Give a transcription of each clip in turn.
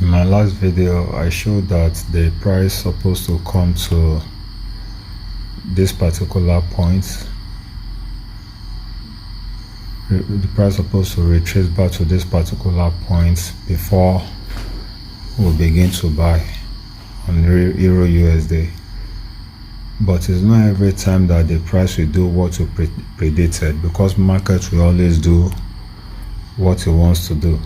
In my last video, I showed that the price supposed to come to this particular point. The price supposed to retrace back to this particular point before we begin to buy on Euro USD. But it's not every time that the price will do what you predicted, because market will always do what it wants to do.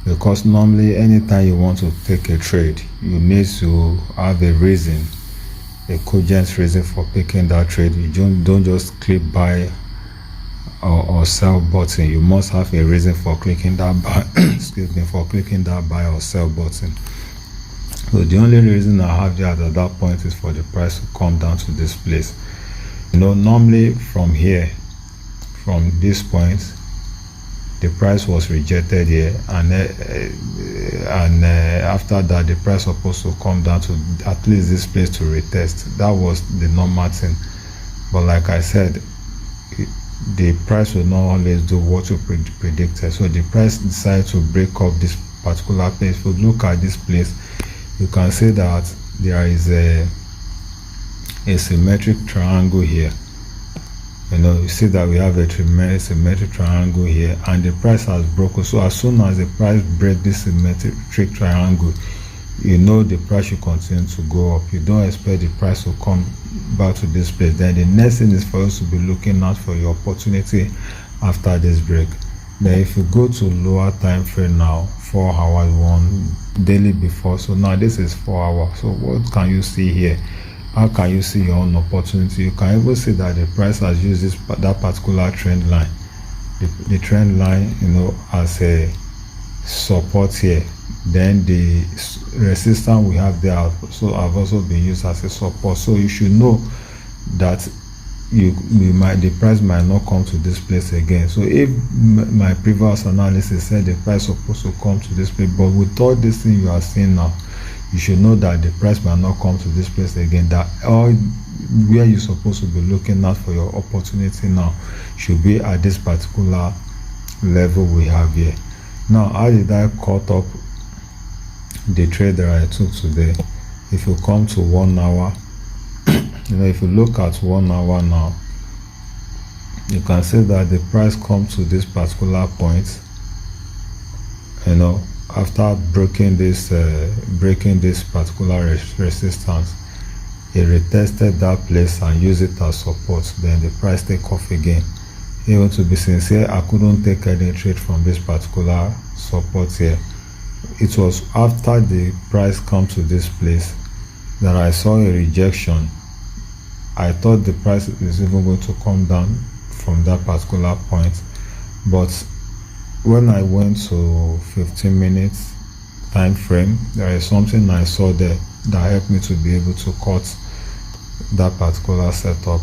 Because normally anytime you want to take a trade, you need to have a reason, a cogent reason for picking that trade. You don't just click buy or sell button. You must have a reason for clicking that buy for clicking that buy or sell button. So the only reason I have there at that point is for the price to come down to this place. Normally from here, from this point, the price was rejected here, and after that the price was supposed to come down to at least this place to retest. That was the normal thing. But like I said, the price will not always do what you predicted. So the price decided to break up this particular place. If you look at this place, you can see that there is a symmetric triangle here. You see that we have a symmetric triangle here, and the price has broken. So as soon as the price breaks this symmetric triangle, the price will continue to go up. You don't expect the price to come back to this place. Then the next thing is for us to be looking out for your opportunity after this break. Then if you go to lower time frame now, 4 hours, one daily before. So now this is 4 hours. So what can you see here? How can you see your own opportunity? You can even see that the price has used that particular trend line, the trend line, as a support here. Then the resistance we have there have also been used as a support. So you should know that the price might not come to this place again. So if my previous analysis said the price supposed to come to this place, but with all this thing you are seeing now, you should know that the price might not come to this place again. That all where you're supposed to be looking out for your opportunity now should be at this particular level we have here. Now, how did I cut up the trade that I took today? If you come to 1 hour, if you look at 1 hour now, you can see that the price comes to this particular point. After breaking this particular resistance, it retested that place and used it as support. Then the price take off again. Even to be sincere, I couldn't take any trade from this particular support here. It was after the price come to this place that I saw a rejection. I thought the price is even going to come down from that particular point, but when I went to 15 minutes time frame, there is something I saw there that helped me to be able to cut that particular setup.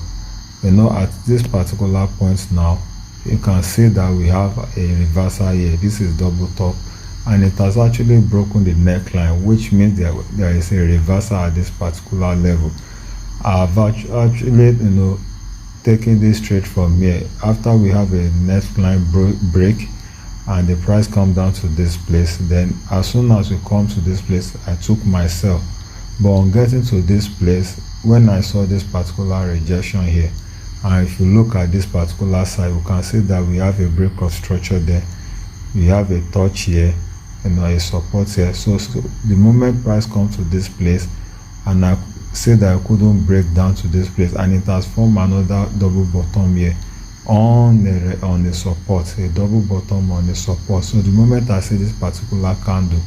At this particular point now, you can see that we have a reversal here. This is double top, and it has actually broken the neckline, which means there is a reversal at this particular level. I've actually taken this trade from here. After we have a neckline break and the price come down to this place, then as soon as we come to this place, I took my sell. But on getting to this place, when I saw this particular rejection here, and if you look at this particular side, you can see that we have a break of structure there. We have a touch here, a support here. So the moment price comes to this place, and I see that I couldn't break down to this place, and it has formed another double bottom here on the support, a double bottom on the support. So the moment I see this particular candle,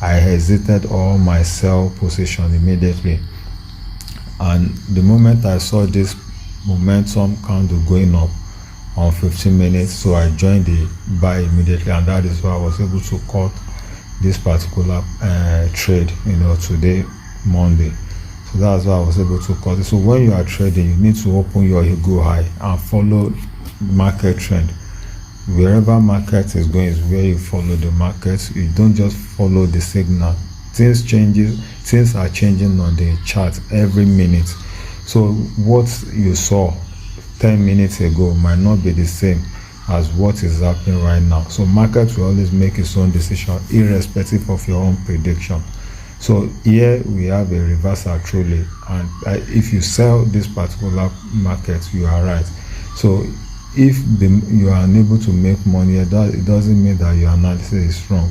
I hesitated all my sell position immediately. And the moment I saw this momentum candle going up on 15 minutes, so I joined the buy immediately, and that is why I was able to cut this particular trade today, Monday. So that's why I was able to cut it. So when you are trading, you need to open your ego high and follow market trend. Wherever market is going is where you follow the market. You don't just follow the signal. Things are changing on the chart every minute. So what you saw 10 minutes ago might not be the same as what is happening right now. So market will always make its own decision irrespective of your own prediction. So here we have a reversal truly, and if you sell this particular market, you are right. So if you are unable to make money, it doesn't mean that your analysis is wrong.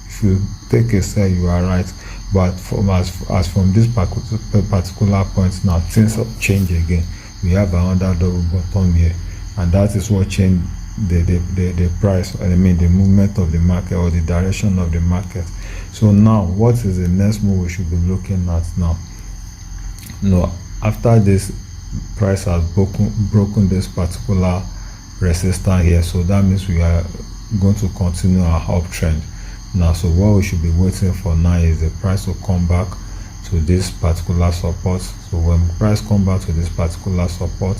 If you take a sell, you are right. But as from this particular point now, things change again. We have another double bottom here, and that is what changed the price, the movement of the market or the direction of the market. So now, what is the next move we should be looking at now? After this price has broken this particular resistance here, so that means we are going to continue our uptrend now. So what we should be waiting for now is the price to come back to this particular support. So when price come back to this particular support,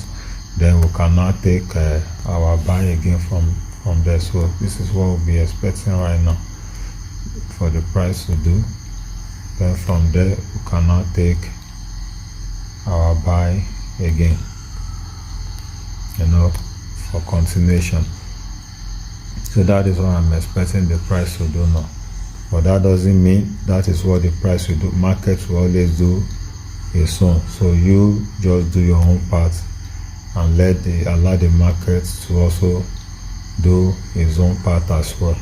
then we can now take our buy again from there. So this is what we'll be expecting right now for the price to do. Then from there we can now take our buy again, for continuation. So that is what I'm expecting the price to do now. But that doesn't mean that is what the price will do. Market will always do its own. So you just do your own part and allow the market to also do its own part as well.